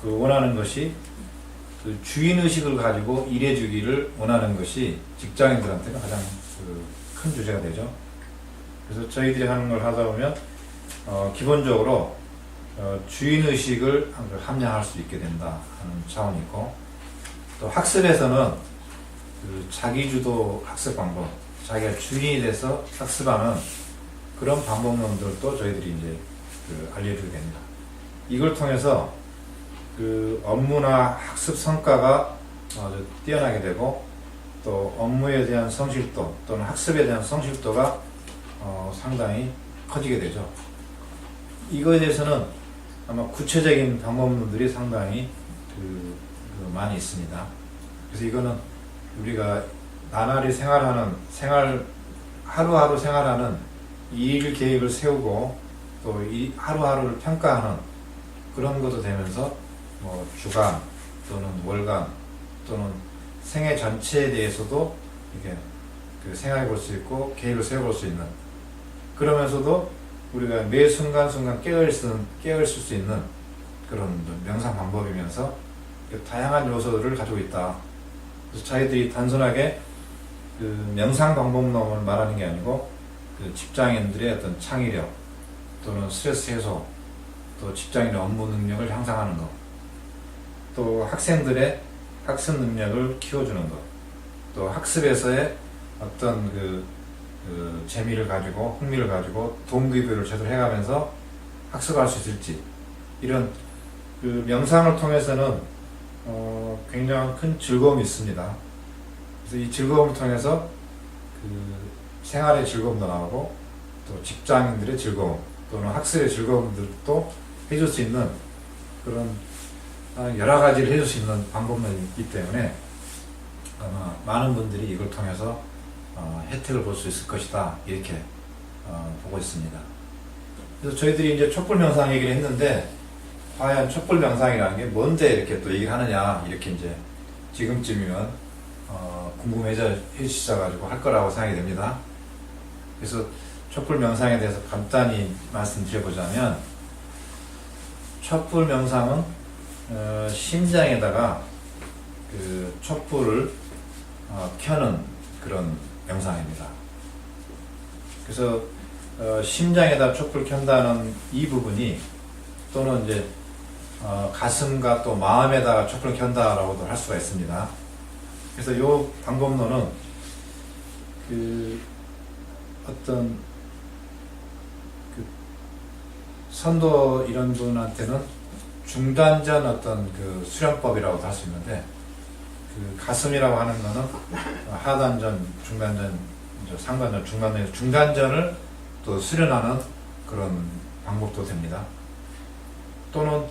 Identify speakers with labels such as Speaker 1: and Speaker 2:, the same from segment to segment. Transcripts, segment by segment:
Speaker 1: 원하는 것이 그 주인의식을 가지고 일해주기를 원하는 것이 직장인들한테는 가장 큰 주제가 되죠. 그래서 저희들이 하는 걸 하다 보면 기본적으로 주인의식을 함양할 수 있게 된다 하는 차원이 있고, 또 학습에서는 그 자기주도 학습 방법, 자기가 주인이 돼서 학습하는 그런 방법론들도 저희들이 이제 알려주게 됩니다. 이걸 통해서 그 업무나 학습 성과가 아주 뛰어나게 되고, 또 업무에 대한 성실도 또는 학습에 대한 성실도가 상당히 커지게 되죠. 이거에 대해서는 아마 구체적인 방법론들이 상당히 많이 있습니다. 그래서 이거는 우리가 나날이 하루하루 생활하는 일 계획을 세우고 또 이 하루하루를 평가하는 그런 것도 되면서 주간 또는 월간 또는 생애 전체에 대해서도 이렇게 생각해 볼 수 있고 계획을 세워볼 수 있는, 그러면서도 우리가 매 순간순간 깨어있을 수 있는 그런 명상 방법이면서 다양한 요소들을 가지고 있다. 그래서 저희들이 단순하게 명상 방법론을 말하는 게 아니고 직장인들의 어떤 창의력 또는 스트레스 해소, 또 직장인의 업무 능력을 향상하는 것, 또 학생들의 학습 능력을 키워주는 것, 또 학습에서의 어떤 재미를 가지고 흥미를 가지고 동기부여를 제대로 해가면서 학습할 수 있을지, 이런 명상을 통해서는 굉장히 큰 즐거움이 있습니다. 그래서 이 즐거움을 통해서 생활의 즐거움도 나오고, 또 직장인들의 즐거움 또는 학습의 즐거움들도 해줄 수 있는 그런 여러 가지를 해줄 수 있는 방법론이 있기 때문에 아마 많은 분들이 이걸 통해서 혜택을 볼 수 있을 것이다, 이렇게 보고 있습니다. 그래서 저희들이 이제 촛불 명상 얘기를 했는데, 과연 촛불 명상이라는 게 뭔데 이렇게 또 얘기를 하느냐, 이렇게 이제 지금쯤이면 궁금해지셔가지고 할 거라고 생각이 됩니다. 그래서 촛불 명상에 대해서 간단히 말씀드려보자면, 촛불 명상은 심장에다가 촛불을 켜는 그런 명상입니다. 그래서 심장에다 촛불 켠다는 이 부분이, 또는 이제 가슴과 또 마음에다가 촛불 켠다라고도 할 수가 있습니다. 그래서 이 방법론은 어떤 선도 이런 분한테는 중단전 어떤 수련법이라고도 할 수 있는데, 가슴이라고 하는 거는 하단전, 중단전, 상단전, 중간전, 중단전을 또 수련하는 그런 방법도 됩니다. 또는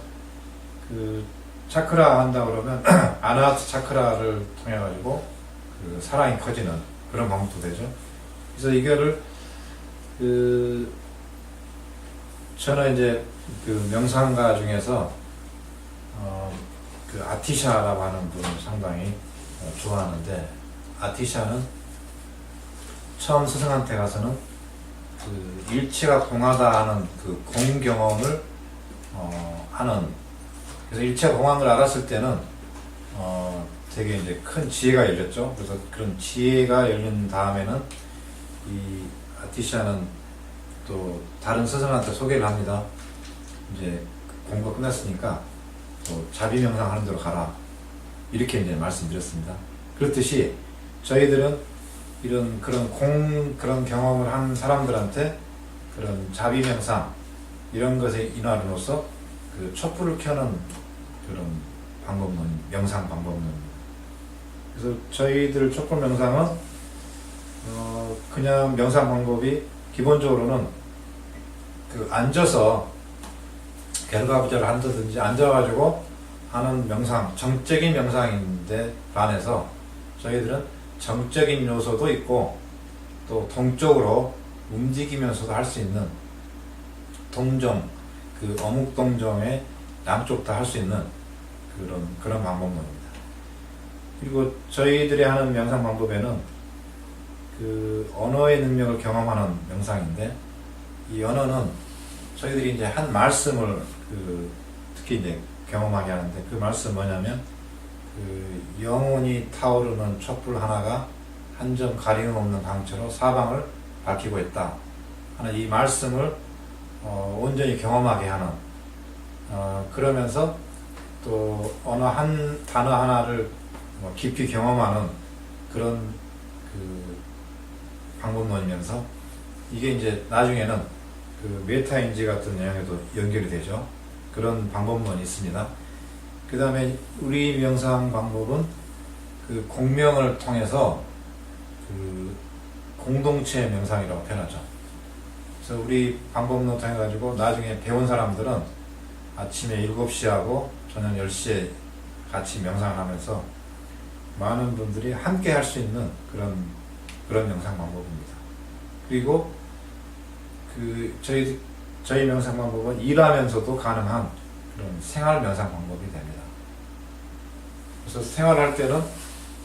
Speaker 1: 차크라 한다 그러면 아나하타 차크라를 통해 가지고 사랑이 커지는 그런 방법도 되죠. 그래서 이거를 저는 이제 명상가 중에서 아티샤라고 하는 분을 상당히 좋아하는데, 아티샤는 처음 스승한테 가서는 일체가 공하다 하는 공경험을 하는, 그래서 일체가 공한 걸 알았을 때는 되게 이제 큰 지혜가 열렸죠. 그래서 그런 지혜가 열린 다음에는 이 아티샤는 또 다른 스승한테 소개를 합니다. 이제 공부가 끝났으니까 또 자비 명상 하는 데로 가라, 이렇게 이제 말씀드렸습니다. 그렇듯이 저희들은 그런 경험을 한 사람들한테 그런 자비 명상 이런 것의 인화로서 촛불을 켜는 그런 방법론, 명상 방법론입니다. 그래서 저희들 촛불 명상은 그냥 명상 방법이 기본적으로는 앉아서 결과부자를 한다든지 앉아가지고 하는 명상, 정적인 명상인데 반해서 저희들은 정적인 요소도 있고, 또 동적으로 움직이면서도 할 수 있는 동정, 어묵 동정의 양쪽 다 할 수 있는 그런 방법론입니다. 그리고 저희들이 하는 명상 방법에는 언어의 능력을 경험하는 명상인데, 이 언어는 저희들이 이제 한 말씀을 특히 이제 경험하게 하는데, 그 말씀 뭐냐면 그 영혼이 타오르는 촛불 하나가 한 점 가림 없는 강처로 사방을 밝히고 있다 하는 이 말씀을 온전히 경험하게 하는, 그러면서 또 어느 한 단어 하나를 깊이 경험하는 그런 그 방법론이면서, 이게 이제 나중에는 그 메타인지 같은 내용에도 연결이 되죠. 그런 방법론이 있습니다. 그 다음에 우리 명상 방법은 그 공명을 통해서 그 공동체 명상이라고 표현하죠. 그래서 우리 방법론 통해 가지고 나중에 배운 사람들은 아침에 7시에 하고 저녁 10시에 같이 명상을 하면서 많은 분들이 함께 할 수 있는 그런 명상 방법입니다. 그리고 그 저희 명상 방법은 일하면서도 가능한 그런 생활 명상 방법이 됩니다. 그래서 생활할 때는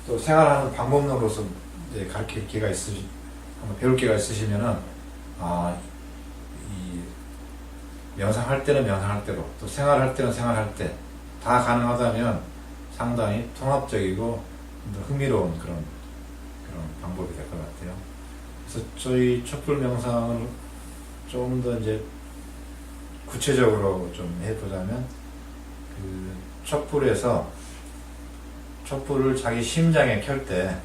Speaker 1: 또 생활하는 방법론으로서 이제 가르칠 기회가 한번 배울 기회가 있으시면은, 이 명상할 때는 명상할 대로, 또 생활할 때는 생활할 때 다 가능하다면 상당히 통합적이고 흥미로운 그런 방법이 될 것 같아요. 그래서 저희 촛불 명상을 좀 더 이제 구체적으로 좀 해보자면, 그 촛불을 자기 심장에 켤 때,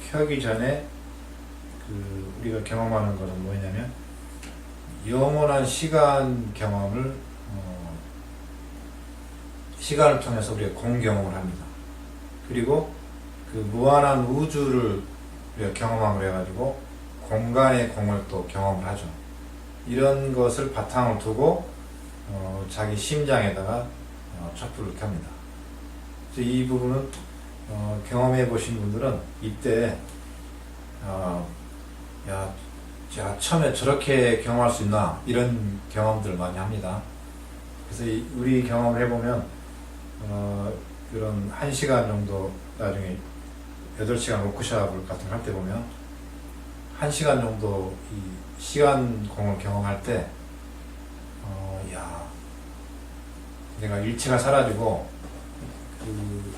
Speaker 1: 켜기 전에 그 우리가 경험하는 것은 뭐냐면 영원한 시간 경험을, 시간을 통해서 우리가 공경험을 합니다. 그리고 그 무한한 우주를 우리가 경험함을 해가지고 공간의 공을 또 경험을 하죠. 이런 것을 바탕을 두고 자기 심장에다가 촛불을 켭니다. 그래서 이 부분은 경험해 보신 분들은 이때 야 처음에 저렇게 경험할 수 있나, 이런 경험들을 많이 합니다. 그래서 우리 경험을 해보면 그런 1시간 정도, 나중에 8시간 워크숍을 같은 거 할 때 보면 1시간 정도 이 시간 공을 경험할 때 내가 일체가 사라지고 그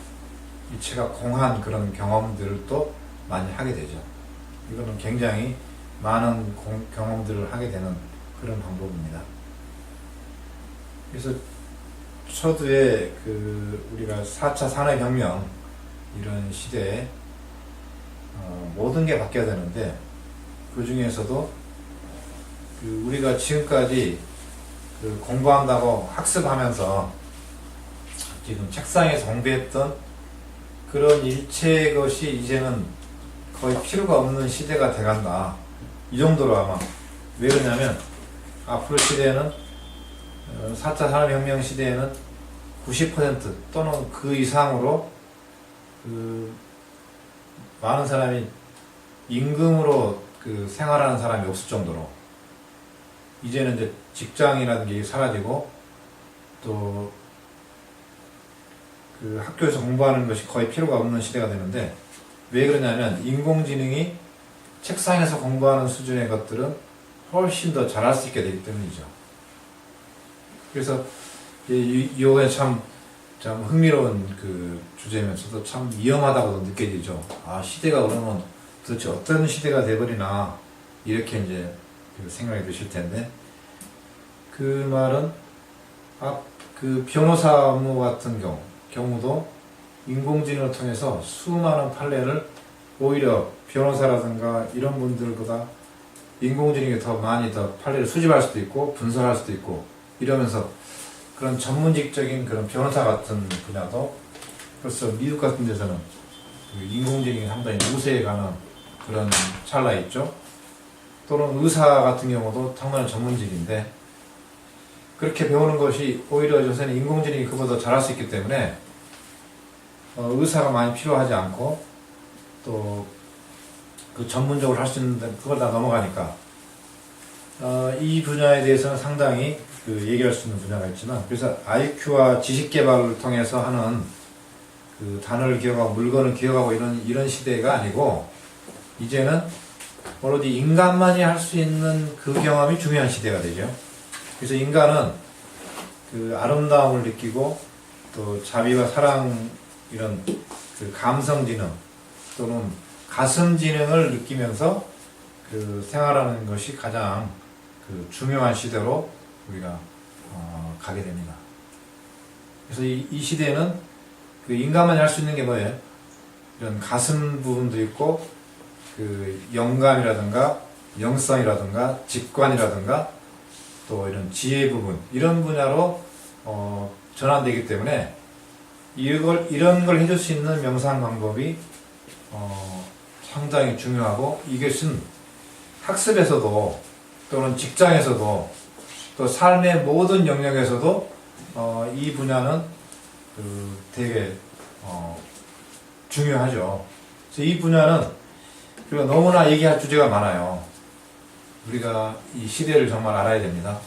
Speaker 1: 일체가 공한 그런 경험들을 또 많이 하게 되죠. 이거는 굉장히 많은 경험들을 하게 되는 그런 방법입니다. 그래서 초두에 우리가 4차 산업혁명 이런 시대에 모든 게 바뀌어야 되는데, 그 중에서도 우리가 지금까지 공부한다고 학습하면서 지금 책상에서 공부했던 그런 일체의 것이 이제는 거의 필요가 없는 시대가 돼간다. 이 정도로 아마. 왜 그러냐면 앞으로 시대에는 4차 산업혁명 시대에는 90% 또는 그 이상으로 많은 사람이 임금으로 생활하는 사람이 없을 정도로, 이제는 이제 직장이라는 게 사라지고 또 학교에서 공부하는 것이 거의 필요가 없는 시대가 되는데, 왜 그러냐면 인공지능이 책상에서 공부하는 수준의 것들은 훨씬 더 잘할 수 있게 되기 때문이죠. 그래서 이거에 참 흥미로운 주제면서도 참 위험하다고도 느껴지죠. 시대가 그러면 도대체 어떤 시대가 돼버리나, 이렇게 이제 생각이 드실 텐데, 그 말은 변호사 업무 같은 경우도 인공지능을 통해서 수많은 판례를 오히려 변호사라든가 이런 분들보다 인공지능이 더 많이 더 판례를 수집할 수도 있고 분석할 수도 있고, 이러면서 그런 전문직적인 그런 변호사 같은 분야도 벌써 미국 같은 데서는 인공지능이 상당히 우세해가는 그런 찰나에 있죠. 또는 의사 같은 경우도 상당히 전문직인데, 그렇게 배우는 것이 오히려 요새는 인공지능이 그보다 잘할 수 있기 때문에 의사가 많이 필요하지 않고, 또 그 전문적으로 할 수 있는데 그걸 다 넘어가니까 이 분야에 대해서는 상당히 얘기할 수 있는 분야가 있지만, 그래서 IQ와 지식 개발을 통해서 하는 단어를 기억하고 물건을 기억하고 이런 시대가 아니고, 이제는 오로지 인간만이 할 수 있는 그 경험이 중요한 시대가 되죠. 그래서 인간은 그 아름다움을 느끼고 또 자비와 사랑 이런 그 감성 지능 또는 가슴 지능을 느끼면서 그 생활하는 것이 가장 그 중요한 시대로 우리가 가게 됩니다. 그래서 이 시대에는 그 인간만이 할 수 있는 게 뭐예요? 이런 가슴 부분도 있고 그 영감이라든가 영성이라든가 직관이라든가 또 이런 지혜 부분 이런 분야로 전환되기 때문에 이런 걸 해줄 수 있는 명상 방법이 상당히 중요하고 이것은 학습에서도 또는 직장에서도 또 삶의 모든 영역에서도 이 분야는 되게 중요하죠. 그래서 이 분야는 우리가 너무나 얘기할 주제가 많아요. 우리가 이 시대를 정말 알아야 됩니다.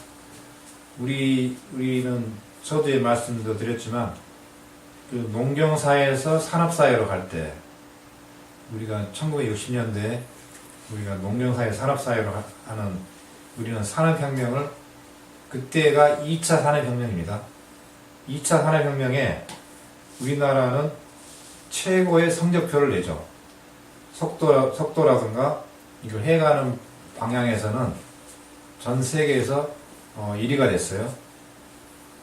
Speaker 1: 우리는 서두에 말씀도 드렸지만 그 농경사회에서 산업사회로 갈 때 우리가 1960년대에 우리가 농경사회 산업사회로 하는 우리는 산업혁명을 그때가 2차 산업혁명입니다. 2차 산업혁명에 우리나라는 최고의 성적표를 내죠. 속도라든가 이걸 해가는 방향에서는 전 세계에서 1위가 됐어요.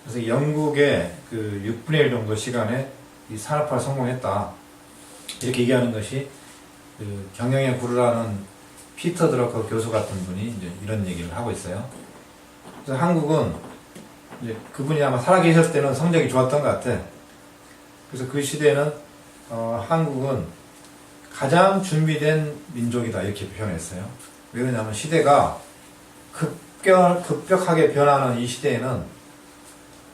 Speaker 1: 그래서 영국의 그 6분의 1 정도 시간에 이 산업화를 성공했다. 이렇게 얘기하는 것이 그 경영의 구루라는 피터 드러커 교수 같은 분이 이제 이런 얘기를 하고 있어요. 그래서 한국은 이제 그분이 아마 살아계셨을 때는 성적이 좋았던 것 같아. 그래서 그 시대에는 한국은 가장 준비된 민족이다 이렇게 표현했어요. 왜 그러냐면 시대가 급격하게 변하는 이 시대에는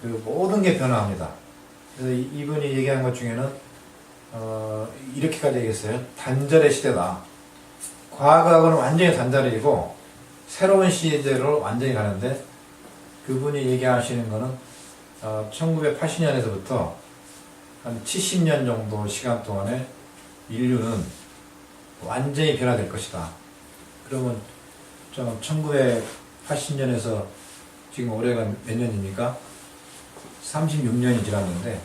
Speaker 1: 그 모든 게 변화합니다. 그래서 이분이 얘기한 것 중에는 이렇게까지 얘기했어요. 단절의 시대다. 과거하고는 완전히 단절이고 새로운 시대로 완전히 가는데 그분이 얘기하시는 거는 1980년에서부터 한 70년 정도 시간 동안에 인류는 완전히 변화될 것이다. 그러면 1980년에서 지금 올해가 몇 년입니까? 36년이 지났는데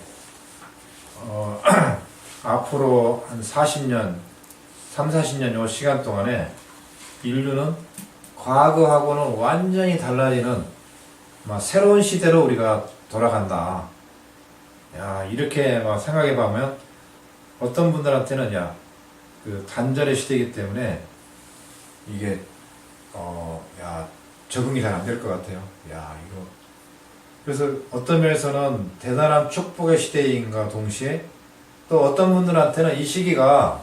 Speaker 1: 앞으로 한 40년, 40년 요 시간 동안에 인류는 과거하고는 완전히 달라지는 새로운 시대로 우리가 돌아간다. 야, 이렇게 생각해 보면 어떤 분들한테는 그 단절의 시대이기 때문에 이게 적응이 잘 안 될 것 같아요. 이거 그래서 어떤 면에서는 대단한 축복의 시대인가 동시에 또 어떤 분들한테는 이 시기가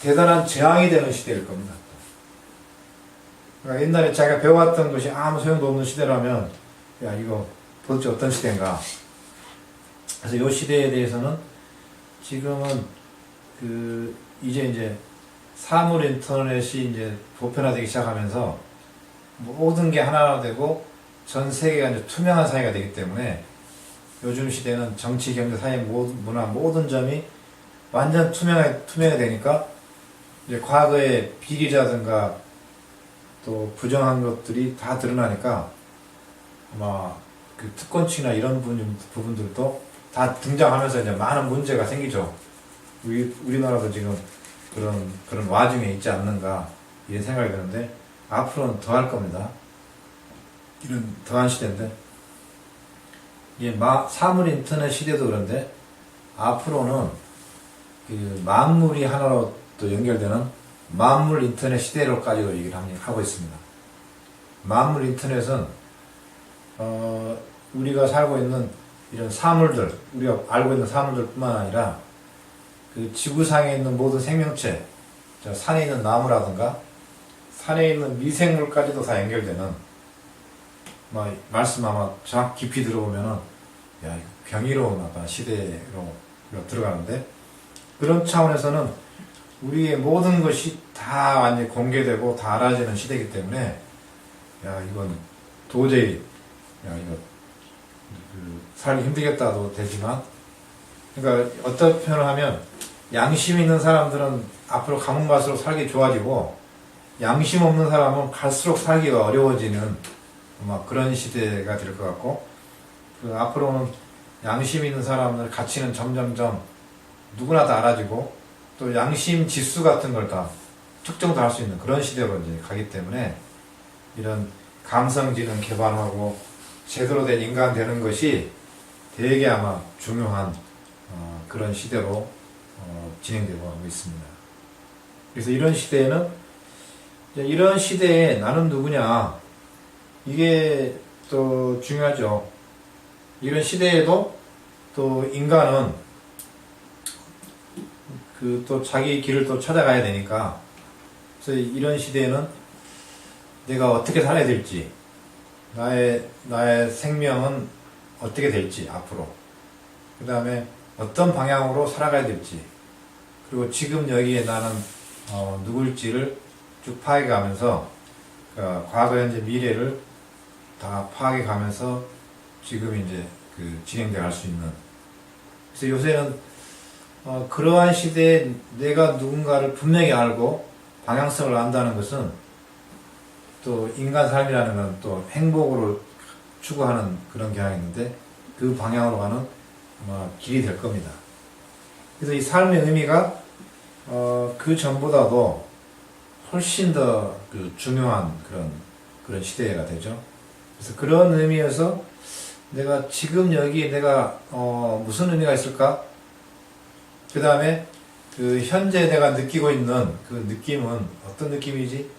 Speaker 1: 대단한 재앙이 되는 시대일 겁니다. 그러니까 옛날에 자기가 배워왔던 것이 아무 소용도 없는 시대라면 이거 도대체 어떤 시대인가. 그래서 이 시대에 대해서는 지금은 이제 사물 인터넷이 이제 보편화되기 시작하면서 모든 게 하나가 되고 전 세계가 이제 투명한 사회가 되기 때문에 요즘 시대는 정치, 경제, 사회, 문화 모든 점이 완전 투명해 되니까 이제 과거의 비리라든가 또 부정한 것들이 다 드러나니까 아마 그 특권층이나 이런 부분들도 다 등장하면서 이제 많은 문제가 생기죠. 우리나라도 지금 그런 와중에 있지 않는가 이런 생각이 드는데 앞으로는 더 할 겁니다. 이런 더한 시대인데 이게 사물 인터넷 시대도 그런데 앞으로는 그 만물이 하나로 또 연결되는 만물 인터넷 시대로까지도 얘기를 하고 있습니다. 만물 인터넷은 우리가 살고 있는 이런 사물들, 우리가 알고 있는 사물들뿐만 아니라 그 지구상에 있는 모든 생명체, 산에 있는 나무라든가 산에 있는 미생물까지도 다 연결되는 말씀 아마 정확히 깊이 들어보면은 경이로운 어떤 시대로 들어가는데 그런 차원에서는 우리의 모든 것이 다 완전히 공개되고 다 알아지는 시대이기 때문에 이건 도저히 이거 살기 힘들겠다도 되지만 그러니까 어떤 표현을 하면 양심 있는 사람들은 앞으로 가면 갈수록 살기 좋아지고 양심 없는 사람은 갈수록 살기가 어려워지는 그런 시대가 될 것 같고 그 앞으로는 양심 있는 사람들 가치는 점점점 누구나 다 알아지고 또 양심 지수 같은 걸 다 측정도 할 수 있는 그런 시대로 이제 가기 때문에 이런 감성지능 개발하고 제대로 된 인간 되는 것이 되게 아마 중요한 그런 시대로 진행되고 하고 있습니다. 그래서 이런 시대에는 이런 시대에 나는 누구냐 이게 또 중요하죠. 이런 시대에도 또 인간은 그 또 자기 길을 또 찾아가야 되니까 그래서 이런 시대에는 내가 어떻게 살아야 될지 나의 생명은 어떻게 될지 앞으로 그 다음에 어떤 방향으로 살아가야 될지 그리고 지금 여기에 나는 누굴지를 쭉 파악해 가면서 과거, 현재, 미래를 다 파악해 가면서 지금 이제 그 진행돼 갈 수 있는 그래서 요새는 그러한 시대에 내가 누군가를 분명히 알고 방향성을 안다는 것은 또 인간 삶이라는 건 또 행복으로 추구하는 그런 경향이 있는데 그 방향으로 가는 아마 길이 될 겁니다. 그래서 이 삶의 의미가 그 전보다도 훨씬 더 그 중요한 그런 시대가 되죠. 그래서 그런 의미에서 내가 지금 여기 내가 무슨 의미가 있을까? 그 다음에 그 현재 내가 느끼고 있는 그 느낌은 어떤 느낌이지?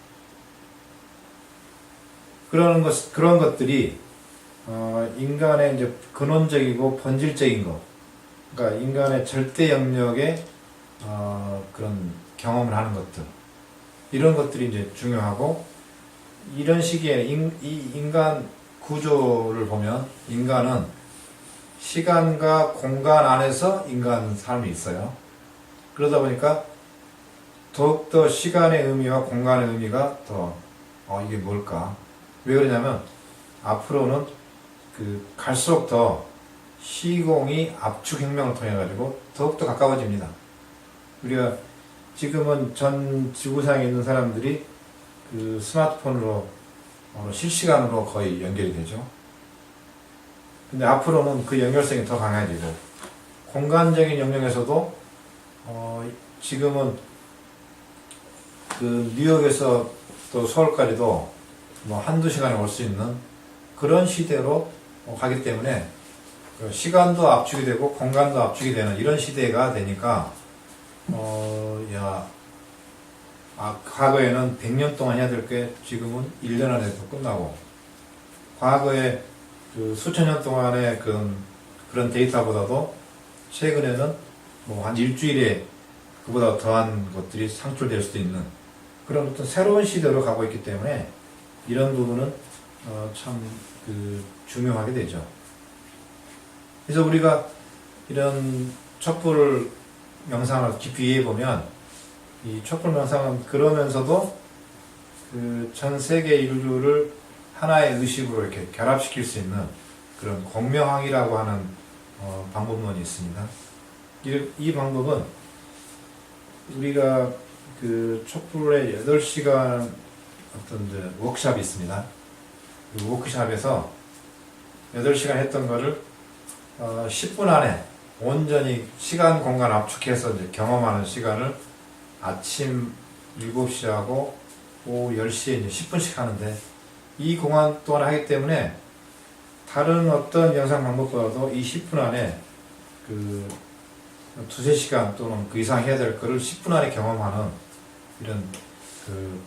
Speaker 1: 그런 것들이 인간의 이제 근원적이고 본질적인 것, 그러니까 인간의 절대 영역의 그런 경험을 하는 것들, 이런 것들이 이제 중요하고 이런 시기에 이 인간 구조를 보면 인간은 시간과 공간 안에서 인간 삶이 있어요. 그러다 보니까 더욱더 시간의 의미와 공간의 의미가 더 이게 뭘까? 왜 그러냐면 앞으로는 갈수록 더 시공이 압축혁명을 통해 가지고 더욱더 가까워집니다. 우리가 지금은 전 지구상에 있는 사람들이 그 스마트폰으로 실시간으로 거의 연결이 되죠. 근데 앞으로는 그 연결성이 더 강해지고 공간적인 영역에서도 지금은 그 뉴욕에서 또 서울까지도 뭐 한두 시간에 올 수 있는 그런 시대로 가기 때문에 시간도 압축이 되고 공간도 압축이 되는 이런 시대가 되니까 과거에는 100년 동안 해야 될 게 지금은 1년 안에도 끝나고 과거에 그 수천 년 동안의 그런 데이터보다도 최근에는 뭐 한 일주일에 그보다 더한 것들이 상출될 수도 있는 그런 어떤 새로운 시대로 가고 있기 때문에 이런 부분은 참 중요하게 되죠. 그래서 우리가 이런 촛불 명상을 깊이 이해해 보면 이 촛불 명상은 그러면서도 그 전 세계 인류를 하나의 의식으로 이렇게 결합시킬 수 있는 그런 공명항이라고 하는 방법론이 있습니다. 이 방법은 우리가 그 촛불의 8시간 어떤 이제 워크숍이 있습니다. 그 워크숍에서 8시간 했던 거를 10분 안에 온전히 시간 공간 압축해서 이제 경험하는 시간을 아침 7시하고 오후 10시에 이제 10분씩 하는데 이 공간 동안 하기 때문에 다른 어떤 영상 방법보다도 이 10분 안에 그 두세 시간 또는 그 이상 해야 될 거를 10분 안에 경험하는 이런 그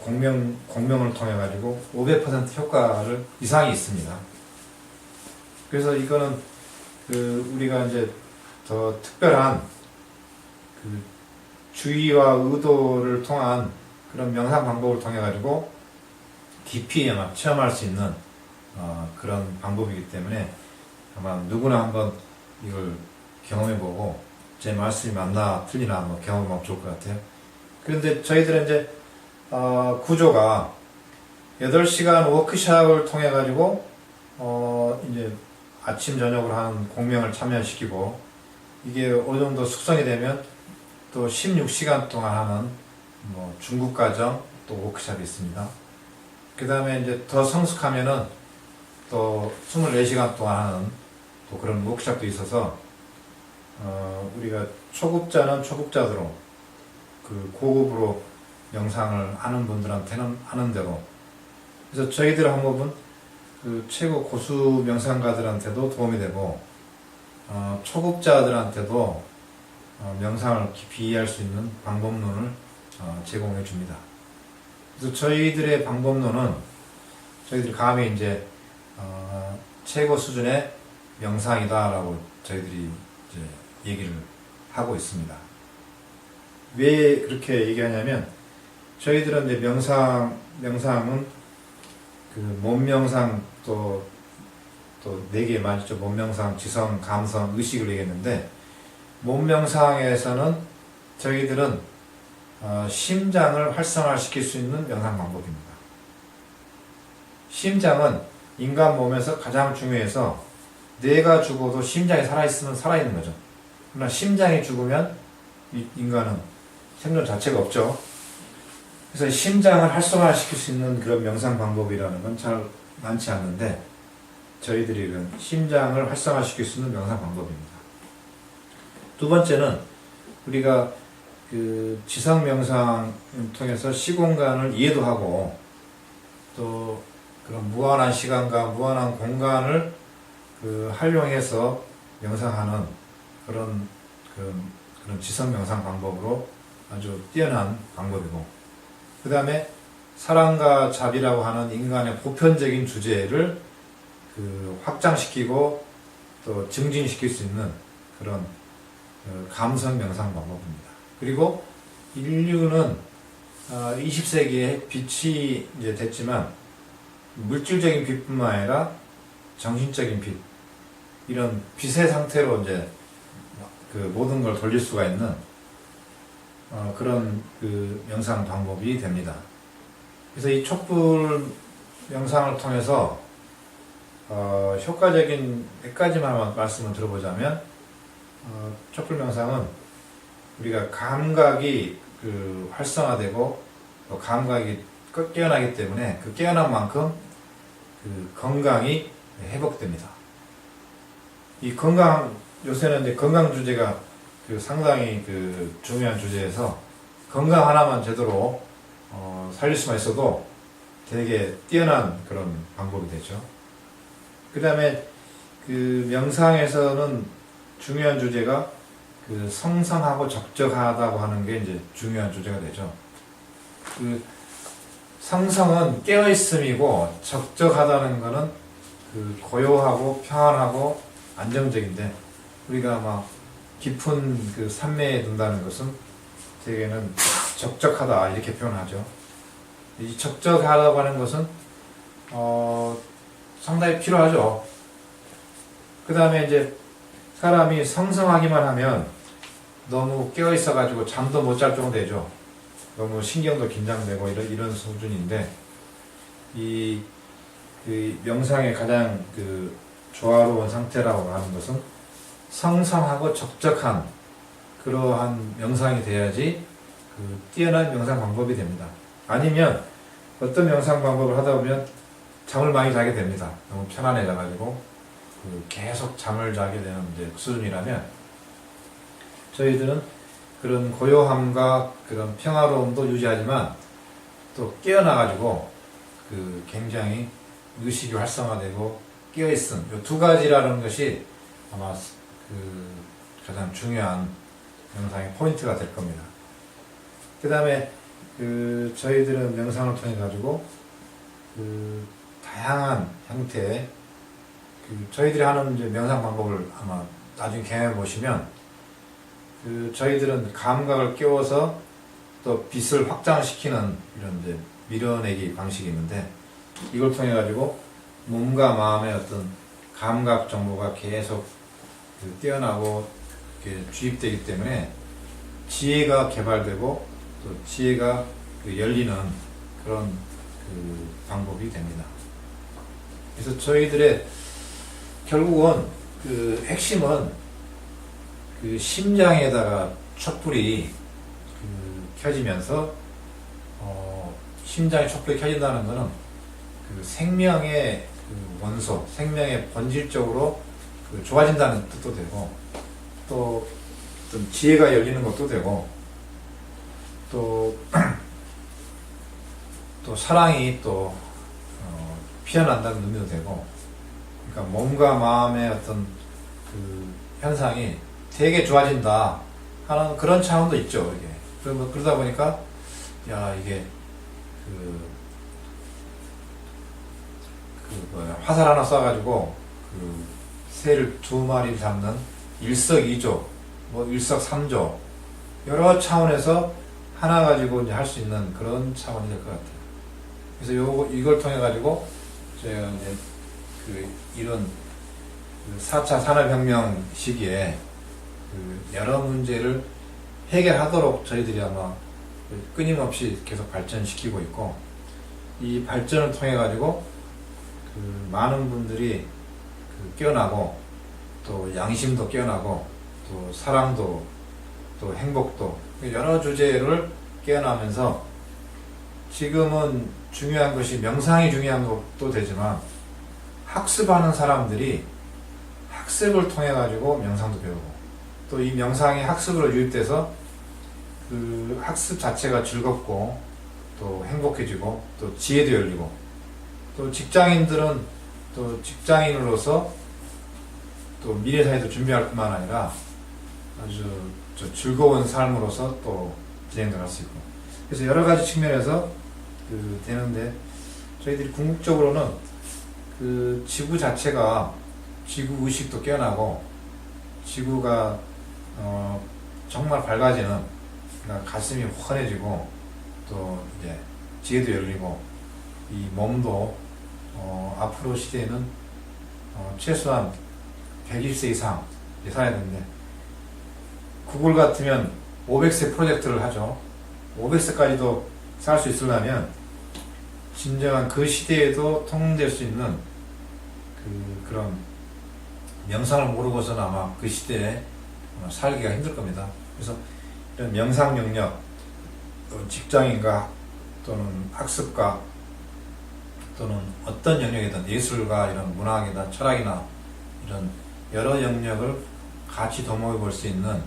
Speaker 1: 공명을 통해 가지고 500% 효과를 이상이 있습니다. 그래서 이거는 그 우리가 이제 더 특별한 그 주의와 의도를 통한 그런 명상 방법을 통해 가지고 깊이 아마 체험할 수 있는 그런 방법이기 때문에 아마 누구나 한번 이걸 경험해보고 제 말씀이 맞나 틀리나 한번 경험하면 좋을 것 같아요. 그런데 저희들은 이제 구조가 8시간 워크숍을 통해 가지고 이제 아침 저녁으로 하는 공명을 참여시키고 이게 어느 정도 숙성이 되면 또 16시간 동안 하는 뭐 중국 과정 또 워크숍이 있습니다. 그 다음에 이제 더 성숙하면은 또 24시간 동안 하는 또 그런 워크숍도 있어서 우리가 초급자는 초급자대로 그 고급으로 명상을 하는 분들한테는 하는 대로, 그래서 저희들 방법은 그 최고 고수 명상가들한테도 도움이 되고 초급자들한테도 명상을 깊이 이해할 수 있는 방법론을 제공해 줍니다. 그래서 저희들의 방법론은 저희들이 감히 이제 최고 수준의 명상이다라고 저희들이 이제 얘기를 하고 있습니다. 왜 그렇게 얘기하냐면 저희들은 이제 명상은 그 몸 명상 또 4개 많죠. 몸 명상, 지성, 감성, 의식을 얘기했는데 몸 명상에서는 저희들은 심장을 활성화시킬 수 있는 명상 방법입니다. 심장은 인간 몸에서 가장 중요해서 뇌가 죽어도 심장이 살아있으면 살아있는 거죠. 그러나 심장이 죽으면 인간은 생존 자체가 없죠. 그래서 심장을 활성화시킬 수 있는 그런 명상 방법이라는 건 잘 많지 않는데 저희들이 이런 심장을 활성화시킬 수 있는 명상 방법입니다. 두 번째는 우리가 그 지성 명상을 통해서 시공간을 이해도 하고 또 그런 무한한 시간과 무한한 공간을 그 활용해서 명상하는 그런 지성 명상 방법으로 아주 뛰어난 방법이고, 그 다음에 사랑과 자비라고 하는 인간의 보편적인 주제를 그 확장시키고 또 증진시킬 수 있는 그런 감성 명상 방법입니다. 그리고 인류는 20세기에 빛이 이제 됐지만 물질적인 빛뿐만 아니라 정신적인 빛, 이런 빛의 상태로 이제 그 모든 걸 돌릴 수가 있는 그런 그 명상 방법이 됩니다. 그래서 이 촛불 명상을 통해서 효과적인 몇 가지만 말씀을 들어보자면 촛불 명상은 우리가 감각이 그 활성화되고 또 감각이 깨어나기 때문에 그 깨어난 만큼 그 건강이 회복됩니다. 이 건강, 요새는 이제 건강 주제가 그 상당히 그 중요한 주제에서 건강 하나만 제대로 살릴 수만 있어도 되게 뛰어난 그런 방법이 되죠. 그 다음에 그 명상에서는 중요한 주제가 그 성성하고 적적하다고 하는 게 이제 중요한 주제가 되죠. 그 성성은 깨어있음이고 적적하다는 거는 그 고요하고 평안하고 안정적인데, 우리가 막 깊은 그 산매에 든다는 것은 대개는 적적하다 이렇게 표현하죠. 이 적적하다고 하는 것은 상당히 필요하죠. 그 다음에 이제 사람이 성성하기만 하면 너무 깨어있어 가지고 잠도 못 잘 정도 되죠. 너무 신경도 긴장되고 이런 수준인데, 그 명상의 가장 그 조화로운 상태라고 하는 것은 성성하고 적적한 그러한 명상이 돼야지 그 뛰어난 명상 방법이 됩니다. 아니면 어떤 명상 방법을 하다 보면 잠을 많이 자게 됩니다. 너무 편안해져 가지고 그 계속 잠을 자게 되는 이제 수준이라면, 저희들은 그런 고요함과 그런 평화로움도 유지하지만 또 깨어나 가지고 그 굉장히 의식이 활성화되고 깨어있음, 이 두 가지라는 것이 아마 그 가장 중요한 명상의 포인트가 될 겁니다. 그 다음에 그 저희들은 명상을 통해 가지고 그 다양한 형태의 그 저희들이 하는 이제 명상 방법을 아마 나중에 경험해 보시면, 그 저희들은 감각을 깨워서 또 빛을 확장시키는 이런 이제 밀어내기 방식이 있는데, 이걸 통해 가지고 몸과 마음의 어떤 감각 정보가 계속 그 뛰어나고 이렇게 주입되기 때문에 지혜가 개발되고 또 지혜가 그 열리는 그런 그 방법이 됩니다. 그래서 저희들의 결국은 그 핵심은 그 심장에다가 촛불이 그 켜지면서 심장에 촛불이 켜진다는 것은 그 생명의 그 원소, 생명의 본질적으로 그 좋아진다는 뜻도 되고, 또 어떤 지혜가 열리는 것도 되고, 또, 또 사랑이 또 피어난다는 의미도 되고, 그러니까 몸과 마음의 어떤 그 현상이 되게 좋아진다 하는 그런 차원도 있죠. 이게 그러다 보니까 야 이게 화살 하나 쏴가지고 그 새를 2마리 잡는 일석이조, 뭐 일석삼조 여러 차원에서 하나 가지고 이제 할 수 있는 그런 차원이 될 것 같아요. 그래서 이걸 통해 가지고 제가 이제 이런 4차 산업혁명 시기에 여러 문제를 해결하도록 저희들이 아마 끊임없이 계속 발전시키고 있고, 이 발전을 통해 가지고 많은 분들이 깨어나고, 또 양심도 깨어나고, 또 사랑도, 또 행복도, 여러 주제를 깨어나면서 지금은 중요한 것이 명상이 중요한 것도 되지만, 학습하는 사람들이 학습을 통해 가지고 명상도 배우고, 또 이 명상이 학습으로 유입돼서 그 학습 자체가 즐겁고 또 행복해지고 또 지혜도 열리고, 또 직장인들은 또 직장인으로서 또 미래 사회도 준비할 뿐만 아니라 아주 즐거운 삶으로서 또 진행될 수 있고, 그래서 여러 가지 측면에서 되는데, 저희들이 궁극적으로는 그 지구 자체가 지구 의식도 깨어나고, 지구가 정말 밝아지는, 그러니까 가슴이 환해지고, 또 이제 지혜도 열리고, 이 몸도 앞으로 시대에는 최소한 120세 이상 살아야 되는데, 구글 같으면 500세 프로젝트를 하죠. 500세까지도 살 수 있으려면 진정한 그 시대에도 통용될 수 있는 그런 명상을 모르고서는 아마 그 시대에 살기가 힘들 겁니다. 그래서 이런 명상 영역, 또 직장인과 또는 학습가, 또는 어떤 영역이든 예술가, 이런 문학이나 철학이나 이런 여러 영역을 같이 도모해 볼 수 있는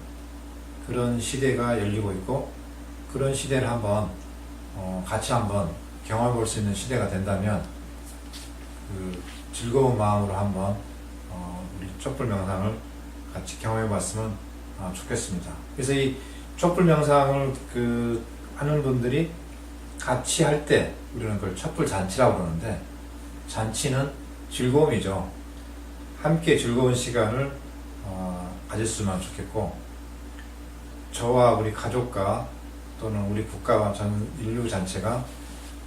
Speaker 1: 그런 시대가 열리고 있고, 그런 시대를 한번 같이 한번 경험해 볼 수 있는 시대가 된다면 즐거운 마음으로 한번 우리 촛불 명상을 같이 경험해 봤으면 좋겠습니다. 그래서 이 촛불 명상을 하는 분들이 같이 할 때 우리는 그걸 촛불 잔치라고 그러는데, 잔치는 즐거움이죠. 함께 즐거운 시간을 가졌으면 좋겠고, 저와 우리 가족과 또는 우리 국가와 전 인류 전체가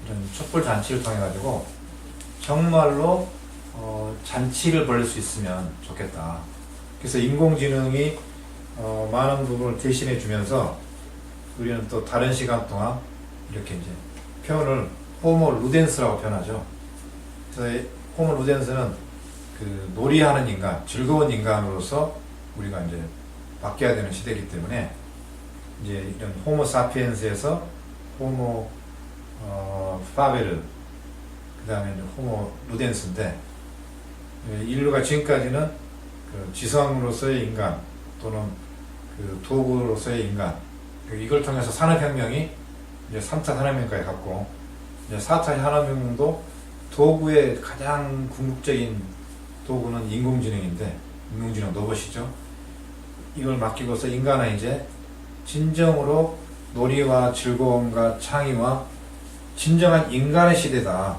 Speaker 1: 이런 촛불 잔치를 통해 가지고 정말로 잔치를 벌일 수 있으면 좋겠다. 그래서 인공지능이 많은 부분을 대신해 주면서 우리는 또 다른 시간 동안 이렇게 이제 표현을 호모 루덴스라고 표현하죠. 그래서 호모 루덴스는 놀이하는 인간, 즐거운 인간으로서 우리가 이제 바뀌어야 되는 시대이기 때문에, 이제 이런 호모 사피엔스에서 호모 파베르, 그 다음에 호모 루덴스인데, 인류가 지금까지는 지성으로서의 인간 또는 도구로서의 인간, 이걸 통해서 산업혁명이 이제 3차 산업혁명까지 갔고, 이제 4차 산업혁명도 도구의 가장 궁극적인 도구는 인공지능인데, 인공지능 로봇이죠. 이걸 맡기고서 인간은 이제 진정으로 놀이와 즐거움과 창의와 진정한 인간의 시대다.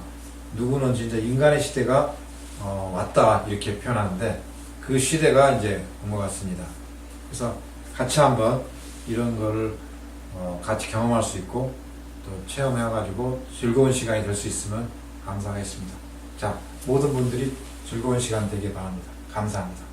Speaker 1: 누구는 진짜 인간의 시대가 왔다 이렇게 표현하는데, 그 시대가 이제 온 것 같습니다. 그래서 같이 한번 이런 거를 같이 경험할 수 있고 또 체험해가지고 즐거운 시간이 될 수 있으면 감사하겠습니다. 자, 모든 분들이 즐거운 시간 되길 바랍니다. 감사합니다.